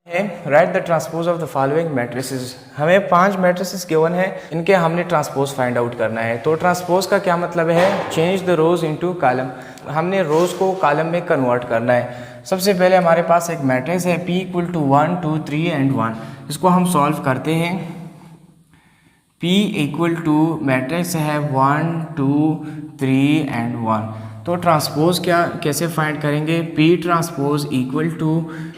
Right the transpose of the following matrices. हमें 5 matrices given है, इनके हमने ट्रांसपोज फाइंड आउट करना है। तो ट्रांसपोज का क्या मतलब है? Change the rose into column. हमने रोज को कॉलम में कन्वर्ट करना है। सबसे पहले हमारे पास एक मैट्रिक्स है P इक्वल टू 1 2 3 एंड 1। इसको हम सॉल्व करते हैं। P इक्वल टू मैट्रिक्स है 1 2 3 एंड 1। तो ट्रांसपोज कैसे फाइंड करेंगे? P ट्रांसपोज इक्वल टू,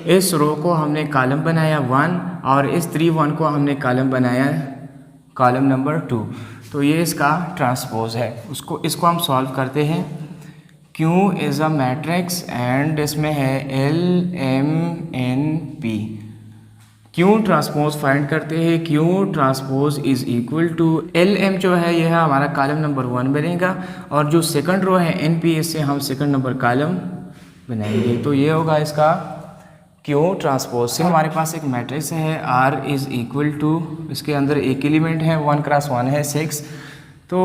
इस रो को हमने कॉलम बनाया 1 और इस 3 1 को हमने कॉलम बनाया कॉलम नंबर 2। तो ये इसका ट्रांसपोज है। इसको हम सॉल्व करते हैं। Q is a matrix and इसमें है L M N P। Q transpose find करते हैं। Q transpose is equal to L M जो है यह हमारा कॉलम नंबर 1 बनेगा और जो सेकंड रो है एन पी, इससे हम सेकंड नंबर कॉलम बनाएंगे। तो ये होगा इसका क्यू ट्रांसपोज। से हमारे पास एक मैट्रिक्स है आर इज इक्वल टू, इसके अंदर एक एलिमेंट है 1 क्रॉस 1 है 6। तो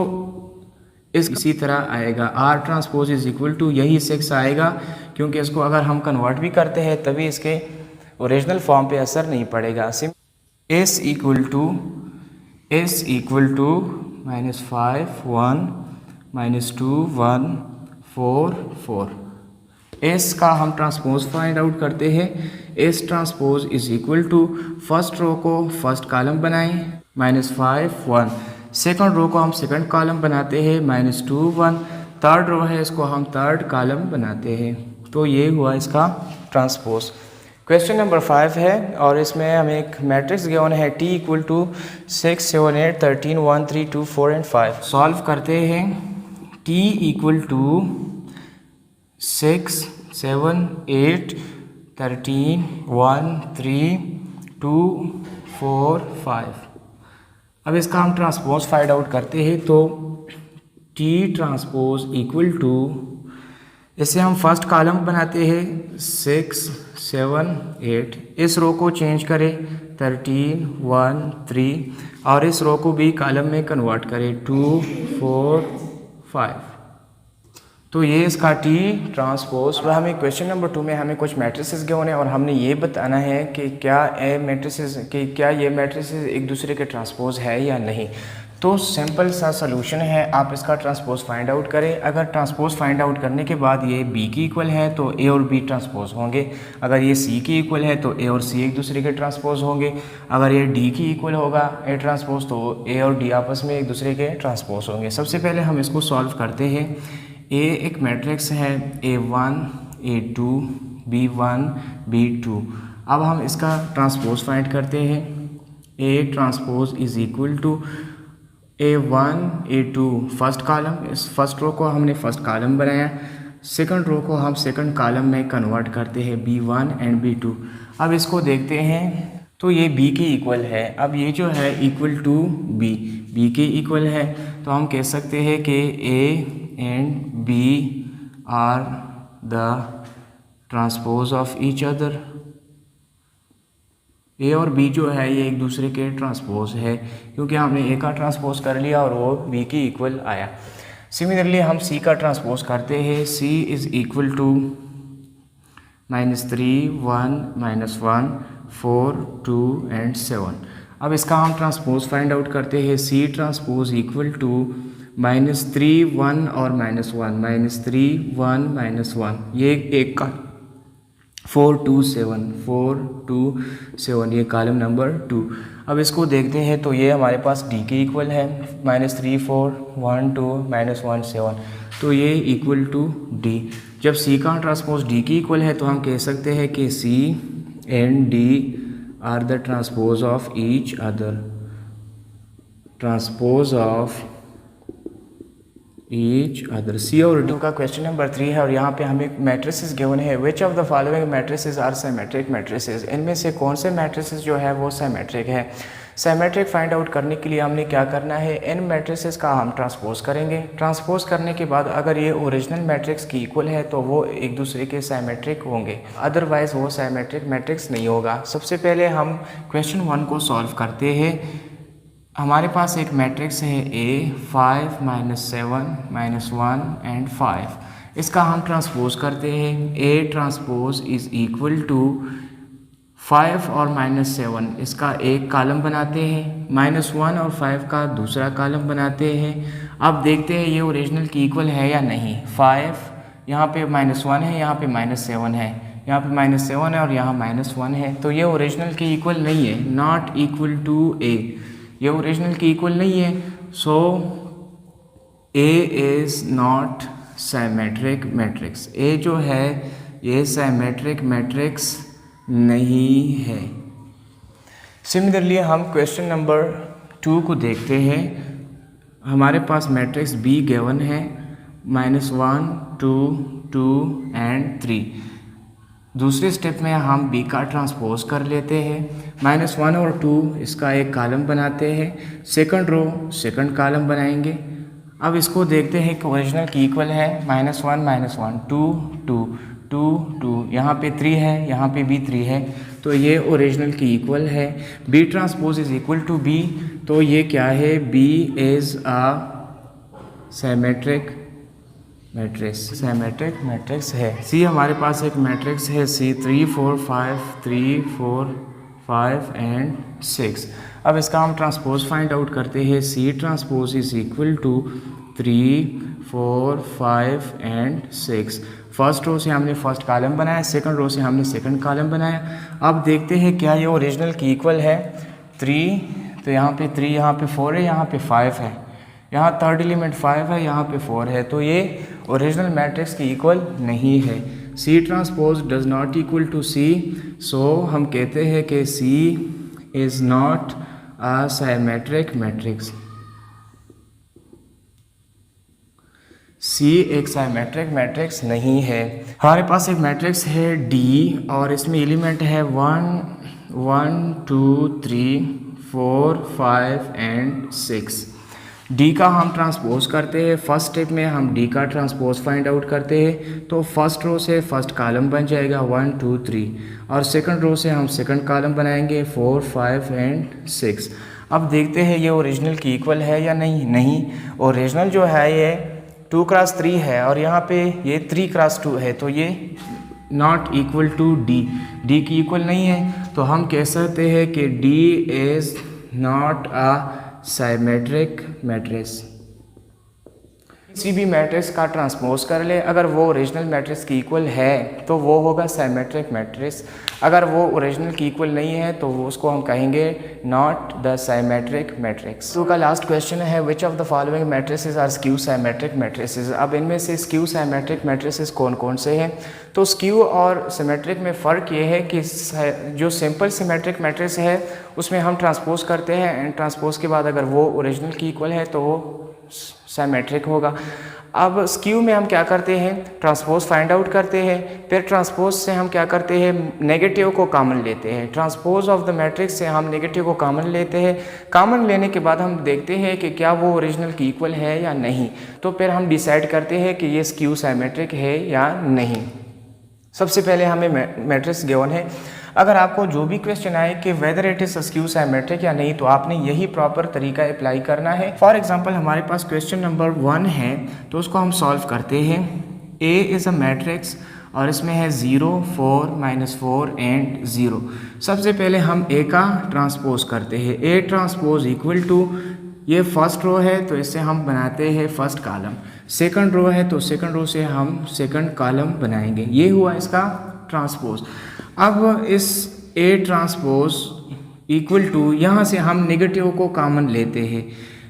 इसी तरह आएगा R transpose is equal to, यही 6 आएगा क्योंकि इसको अगर हम कन्वर्ट भी करते हैं तभी इसके ओरिजिनल फॉर्म पे असर नहीं पड़ेगा। S equal to -5 1 -2 1 4 4। एस का हम ट्रांसपोज फाइंड आउट करते हैं। S transpose is equal to, first row को फर्स्ट कॉलम बनाएं -5 1, सेकंड रो को हम सेकंड कॉलम बनाते हैं -2 1, थर्ड रो है इसको हम थर्ड कॉलम बनाते हैं। तो ये हुआ इसका ट्रांसपोज। क्वेश्चन नंबर 5 है और इसमें हमें एक मैट्रिक्स गिवन है T equal to 6 7 8 13 1 3 2 4 and 5। Solve करते हैं। T equal to 6 7 8 13 1 3 2 4 5। अब इसका हम ट्रांसपोज फाइंड आउट करते हैं। तो T ट्रांसपोज इक्वल टू, इसे हम फर्स्ट कॉलम बनाते हैं 6 7 8, इस रो को चेंज करें 13 1 3 और इस रो को भी कॉलम में कन्वर्ट करें 2 4 5। तो ये इसका टी ट्रांसपोज। वह हमें क्वेश्चन नंबर 2 में हमें कुछ मैट्रिसेस गिवन है और हमने ये बताना है कि क्या ये मैट्रिसेस एक दूसरे के ट्रांसपोज है या नहीं। तो सिंपल सा सलूशन है, आप इसका ट्रांसपोज फाइंड आउट करें। अगर ट्रांसपोज फाइंड आउट करने के बाद ये बी की इक्वल है तो ए और बी ट्रांसपोज होंगे। अगर ये सी की इक्वल है तो ए और सी एक दूसरे के ट्रांसपोज होंगे। अगर ये डी की इक्वल होगा ए ट्रांसपोज तो ए और डी आपस में एक दूसरे के ट्रांसपोज होंगे। सबसे पहले हम इसको सॉल्व करते हैं। ए एक मैट्रिक्स है A1 A2 B1 B2। अब हम इसका ट्रांसपोज फाइंड करते हैं। A transpose is equal to A1 A2 first column, इस फर्स्ट रो को हमने फर्स्ट कॉलम बनाया, सेकंड रो को हम सेकंड कॉलम में कन्वर्ट करते हैं B1 एंड B2। अब इसको देखते हैं तो ये B के इक्वल है। अब ये जो है इक्वल टू B के इक्वल है तो हम कह सकते हैं कि A and B are the transpose of each other. A और बी जो है ये एक दूसरे के ट्रांसपोज है क्योंकि हमने ए का ट्रांसपोज कर लिया और वो बी की इक्वल आया। सिमिलरली हम सी का ट्रांसपोज करते हैं। सी इज़ इक्वल टू -3 1 -1 4 2 एंड 7। अब इसका हम ट्रांसपोज फाइंड आउट करते हैं। सी ट्रांसपोज इक्वल टू -3 1 और -1 -3 1 -1, ये एक का 4 2 7 4 2 7, ये कॉलम नंबर 2। अब इसको देखते हैं तो ये हमारे पास डी के इक्वल है -3 4 1 2 -1 7। तो ये इक्वल टू डी। जब सी का ट्रांसपोज डी की इक्वल है तो हम कह सकते हैं कि C and D are the transpose of each other. Transpose of each other. C और डी का क्वेश्चन नंबर 3 है और यहाँ पे हमें मैट्रिसेस गिवन है। Which of the following matrices are symmetric matrices. इनमें से कौन से मैट्रिसेस जो है वो सिमेट्रिक है। सिमेट्रिक फाइंड आउट करने के लिए हमने क्या करना है, इन मैट्रिसेस का हम ट्रांसपोज करेंगे। ट्रांसपोज करने के बाद अगर ये ओरिजिनल मैट्रिक्स की इक्वल है तो वो एक दूसरे के सिमेट्रिक होंगे, अदरवाइज वो सिमेट्रिक मैट्रिक्स नहीं होगा। सबसे पहले हम क्वेश्चन 1 को सॉल्व करते हैं। हमारे पास एक मैट्रिक्स है A 5 -7 -1 एंड 5। इसका हम ट्रांसपोज करते हैं। A transpose is equal to 5 और -7 इसका एक कॉलम बनाते हैं, -1 और 5 का दूसरा कॉलम बनाते हैं। अब देखते हैं ये ओरिजिनल की इक्वल है या नहीं। 5 यहाँ पे -1 है, यहाँ पे -7 है, यहाँ पे -7 है और यहाँ -1 है, तो ये ओरिजिनल की इक्वल नहीं है, नॉट इक्वल टू ए, ये ओरिजिनल की इक्वल नहीं है। So A is not symmetric matrix, A जो है ये साइमेट्रिक मैट्रिक्स नहीं है। सिमिलरली हम क्वेश्चन नंबर 2 को देखते हैं। हमारे पास मैट्रिक्स बी गिवन है, -1 2 2 एंड 3। दूसरे स्टेप में हम बी का ट्रांसपोज कर लेते हैं, -1 और 2 इसका एक कॉलम बनाते हैं, सेकंड रो सेकंड कॉलम बनाएंगे। अब इसको देखते हैं कि ओरिजिनल की इक्वल है, -1 2 2 2 2, यहाँ पे 3 है, यहाँ पे भी 3 है, तो ये ओरिजिनल की इक्वल है। B transpose is equal to B, तो ये क्या है, B is a symmetric matrix, symmetric matrix है। सी हमारे पास एक मैट्रिक्स है, सी 3 4 5 3 4 5 एंड 6। अब इसका हम ट्रांसपोज फाइंड आउट करते हैं, C transpose is equal to 3 4 5 and 6। First row से हमने फर्स्ट कॉलम बनाया, सेकंड रो से हमने सेकंड कॉलम बनाया। अब देखते हैं क्या ये ओरिजिनल की इक्वल है। 3, तो यहाँ पे 3, यहाँ पे 4 है, यहाँ पे 5 है, यहाँ थर्ड एलिमेंट 5 है, यहाँ पे 4 है, तो ये ओरिजिनल मैट्रिक्स की इक्वल नहीं है। C transpose does not equal to C, so हम कहते हैं कि C is not a symmetric matrix. C एक साइमेट्रिक मैट्रिक्स नहीं है। हमारे पास एक मैट्रिक्स है डी और इसमें एलिमेंट है 1 1 2 3 4 5 एंड 6। डी का हम ट्रांसपोज करते हैं, फर्स्ट स्टेप में हम डी का ट्रांसपोज फाइंड आउट करते हैं, तो फर्स्ट रो से फर्स्ट कॉलम बन जाएगा 1 2 3 और सेकंड रो से हम सेकंड कॉलम बनाएंगे 4 5 एंड 6। अब देखते हैं ये ओरिजिनल की इक्वल है या नहीं। ओरिजिनल जो है ये 2 क्रॉस 3 है और यहाँ पे ये 3 क्रॉस 2 है, तो ये not equal to D, D की इक्वल नहीं है, तो हम कह सकते हैं कि D is not a symmetric matrix. किसी भी मैट्रिक्स का ट्रांसपोज कर ले, अगर वो ओरिजिनल मैट्रिक्स की इक्वल है तो वो होगा साइमेट्रिक मैट्रिक्स, अगर वो ओरिजिनल की इक्वल नहीं है तो उसको हम कहेंगे नॉट द साइमेट्रिक मैट्रिक्स। तो का लास्ट क्वेश्चन है, which of the following matrices are skew symmetric matrices. अब इनमें से स्क्यू साइमेट्रिक मैट्रिसेस कौन कौन से हैं। तो स्क्यू और सिमेट्रिक में फ़र्क ये है कि जो सिंपल सिमेट्रिक मैट्रिक्स है उसमें हम ट्रांसपोज करते हैं एंड ट्रांसपोज के बाद अगर वो ओरिजिनल की इक्वल है तो वो साइमेट्रिक होगा। अब स्क्यू में हम क्या करते हैं, ट्रांसपोज फाइंड आउट करते हैं, फिर ट्रांसपोज से हम क्या करते हैं, नेगेटिव को कॉमन लेते हैं। ट्रांसपोज ऑफ द मैट्रिक्स से हम नेगेटिव को कॉमन लेते हैं, कॉमन लेने के बाद हम देखते हैं कि क्या वो ओरिजिनल की इक्वल है या नहीं, तो फिर हम डिसाइड करते हैं कि ये स्क्यू साइमेट्रिक है या नहीं। सबसे पहले हमें मैट्रिक्स गिवन है, अगर आपको जो भी क्वेश्चन आए कि whether it is skew symmetric या नहीं, तो आपने यही प्रॉपर तरीका अप्लाई करना है। फॉर एग्जांपल हमारे पास क्वेश्चन नंबर 1 है, तो उसको हम सॉल्व करते हैं। ए इज़ अ मैट्रिक्स और इसमें है 0 4 -4 एंड 0। सबसे पहले हम ए का ट्रांसपोज करते हैं, ए ट्रांसपोज इक्वल टू, ये फर्स्ट रो है तो इससे हम बनाते हैं फर्स्ट कॉलम, सेकंड रो है तो सेकंड रो से हम सेकंड कॉलम बनाएंगे, ये हुआ इसका ट्रांसपोज। अब इस ए ट्रांसपोज इक्वल टू, यहाँ से हम नेगेटिव को कॉमन लेते हैं,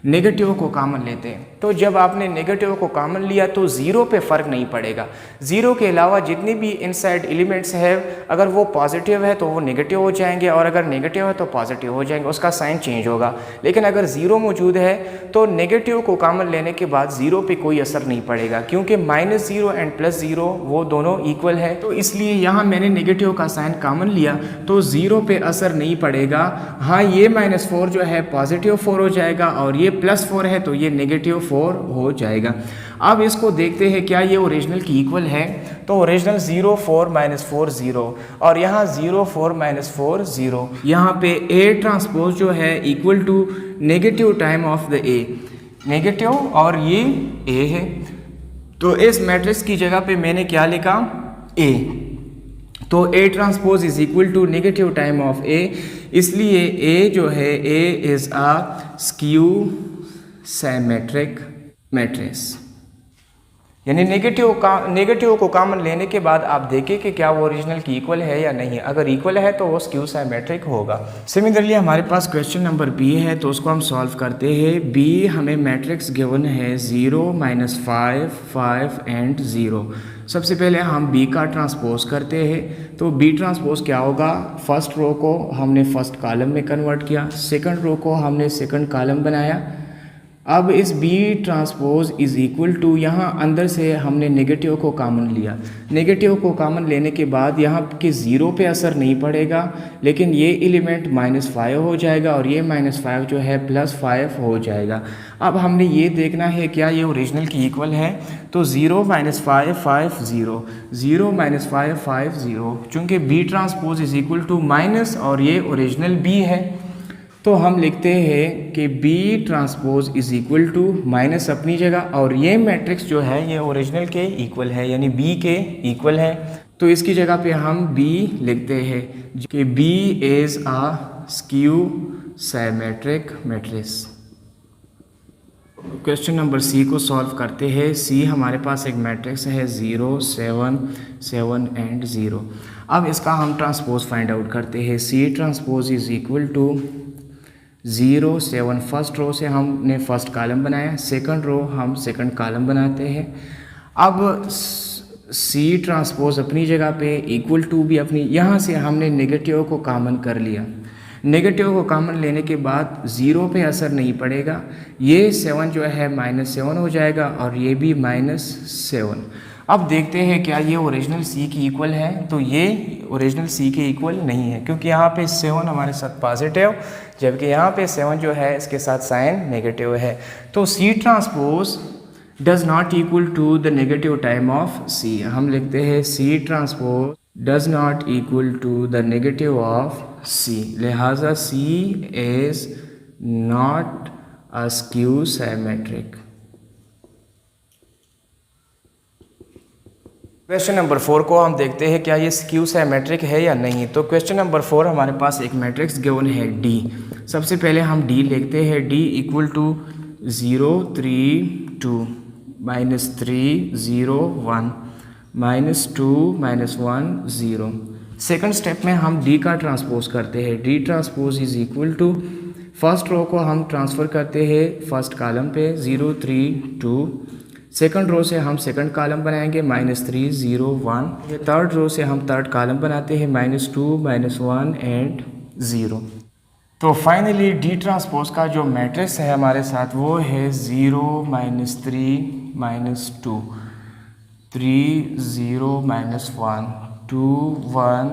नेगेटिव को कॉमन लेते हैं, तो जब आपने नेगेटिव को कॉमन लिया तो ज़ीरो पे फ़र्क नहीं पड़ेगा। ज़ीरो के अलावा जितनी भी इनसाइड एलिमेंट्स है, अगर वो पॉजिटिव है तो वो नेगेटिव हो जाएंगे और अगर नेगेटिव है तो पॉजिटिव हो जाएंगे, उसका साइन चेंज होगा। लेकिन अगर ज़ीरो मौजूद है तो नेगेटिव को कॉमन लेने के बाद ज़ीरो पे कोई असर नहीं पड़ेगा, क्योंकि -0 एंड +0 वो दोनों इक्वल है, तो इसलिए यहाँ मैंने नेगेटिव का साइन कॉमन लिया तो ज़ीरो पे असर नहीं पड़ेगा। हाँ, ये -4 जो है पॉजिटिव 4 हो जाएगा और ये +4 है तो ये नेगेटिव 4 हो जाएगा। अब इसको देखते हैं क्या ये ओरिजिनल की इक्वल है, तो ओरिजिनल 0 4 -4 0 और यहाँ 0 4 -4 0। यहाँ पे ए ट्रांसपोज जो है equal to negative time of the A, negative और ये ए है, तो इस मैट्रिक्स की जगह पे मैंने क्या लिखा, ए। तो A transpose is equal to negative time of A, इसलिए A जो है A is a skew symmetric matrix. यानी नेगेटिव को कॉमन लेने के बाद आप देखें कि क्या वो ओरिजिनल की इक्वल है या नहीं। अगर इक्वल है तो वो स्क्यू सिमेट्रिक होगा। सिमिलरली हमारे पास क्वेश्चन नंबर बी है, तो उसको हम सॉल्व करते हैं। बी हमें मैट्रिक्स गिवन है 0, -5, 5 एंड 0। सबसे पहले हम बी का ट्रांसपोज करते हैं। तो बी ट्रांसपोज क्या होगा, फर्स्ट रो को हमने फर्स्ट कॉलम में कन्वर्ट किया, सेकंड रो को हमने सेकंड कॉलम बनाया। अब इस B transpose is equal to, यहाँ अंदर से हमने नेगेटिव को कॉमन लिया। नेगेटिव को कॉमन लेने के बाद यहाँ के ज़ीरो पे असर नहीं पड़ेगा, लेकिन ये एलिमेंट -5 हो जाएगा और ये -5 जो है +5 हो जाएगा। अब हमने ये देखना है क्या ये ओरिजिनल की इक्वल है। तो 0 -5 5 0, 0 -5 5 0। चूँकि B transpose is equal to minus और ये ओरिजिनल बी है, तो हम लिखते हैं कि B transpose is equal to minus अपनी जगह और ये मैट्रिक्स जो है ये ओरिजिनल के इक्वल है, यानी B के इक्वल है। तो इसकी जगह पे हम B लिखते हैं कि B is a skew symmetric matrix. Question number C को सॉल्व करते हैं। सी हमारे पास एक मैट्रिक्स है 0 7 7 एंड 0। अब इसका हम ट्रांसपोज फाइंड आउट करते हैं। C transpose is equal to 0 7, first row से हमने फर्स्ट कॉलम बनाया, सेकंड रो हम सेकंड कॉलम बनाते हैं। अब सी ट्रांसपोज अपनी जगह पे, इक्वल टू भी अपनी, यहाँ से हमने नेगेटिव को कॉमन कर लिया। नेगेटिव को कॉमन लेने के बाद 0 पे असर नहीं पड़ेगा, ये 7 जो है -7 हो जाएगा और ये भी -7। अब देखते हैं क्या ये ओरिजिनल सी की इक्वल है। तो ये ओरिजिनल सी के इक्वल नहीं है, क्योंकि यहाँ पे 7 हमारे साथ पॉजिटिव, जबकि यहाँ पे 7 जो है इसके साथ साइन नेगेटिव है। तो C transpose does not equal to the negative time of C. हम लिखते हैं C transpose does not equal to the negative of C, लिहाजा C is not a skew symmetric. Question number 4 को हम देखते हैं क्या ये स्क्यू सिमेट्रिक है या नहीं। तो क्वेश्चन नंबर 4 हमारे पास एक मैट्रिक्स गिवन है D। सबसे पहले हम D लिखते हैं। D equal to 0 3 2 -3 0 1 -2 -1 0। Second step में हम D का ट्रांसपोज करते हैं। D transpose is equal to, first row को हम ट्रांसफ़र करते हैं फर्स्ट कॉलम पे 0 3 2, सेकंड रो से हम सेकंड कॉलम बनाएंगे -3 0 1। ये थर्ड रो से हम थर्ड कॉलम बनाते हैं -2 -1 एंड 0। तो फाइनली डी ट्रांसपोज का जो मैट्रिक्स है हमारे साथ वो है 0 -3 -2 3 0 -1 2 1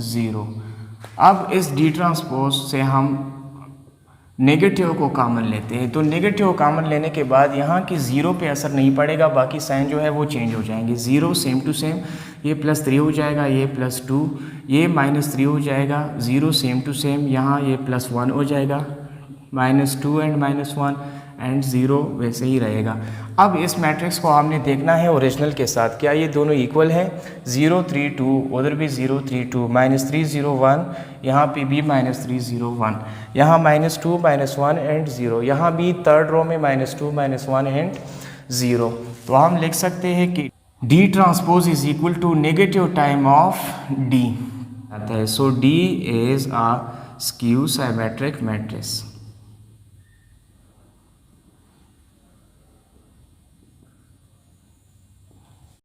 0। अब इस डी ट्रांसपोज से हम नेगेटिव को कॉमन लेते हैं। तो नेगेटिव कॉमन लेने के बाद यहाँ की 0 पे असर नहीं पड़ेगा, बाकी साइन जो है वो चेंज हो जाएंगे। 0 सेम टू सेम, ये +3 हो जाएगा, ये +2, ये -3 हो जाएगा। 0 सेम टू सेम, यहाँ ये +1 हो जाएगा, -2 एंड -1 एंड 0 वैसे ही रहेगा। अब इस मैट्रिक्स को हमने देखना है ओरिजिनल के साथ, क्या ये दोनों इक्वल है। 0 3 2, उधर भी 0 3 2, -3 0 1, यहाँ पे भी -3 0 1, यहाँ -2 -1 एंड 0, यहाँ भी थर्ड रो में -2 -1 एंड 0। तो हम लिख सकते हैं कि D transpose is equal to negative time of D आता है। So D is a skew symmetric matrix.